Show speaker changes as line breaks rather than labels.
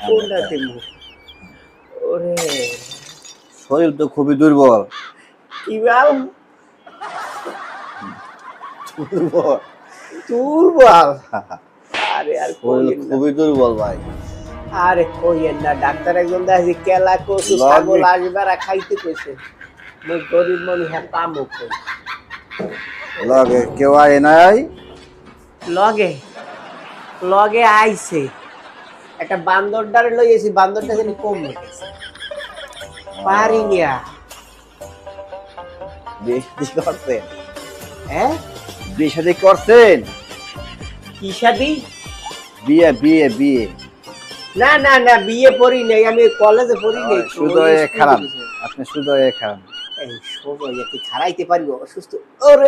কোনটা দেব? ওরে
শরীর তো খুবই দুর্বল।
কি বল?
দুর্বল
দুর্বল? আরে আর
শরীর
কইেন না,
খুবই দুর্বল ভাই।
আরে কইেন না, ডাক্তার একজন দেখি কেলা কচু ছাগল আসবার খাইতে কইছে। মই গরিব মানুষ, হ্যাঁ পামো কই?
লগে কেউ আয় নাই?
লগে লগে আইছে একটা বান্দরডারে লইয়েছি, বান্দরটা জানি কম গেছে পারি নিয়া।
বিয়ে শাদী করছেন?
হ্যাঁ
বিয়ে শাদী করছেন?
কি শাদি?
বিয়ে বিয়ে বিয়ে।
না না না, বিয়ে পড়ি নাই, আমি কলেজে পড়ি নাই।
শুধু খারাপ, আপনি শুধু খারাপ।
এই সময় কি খারাইতে পারবো অসুস্থ? ওরে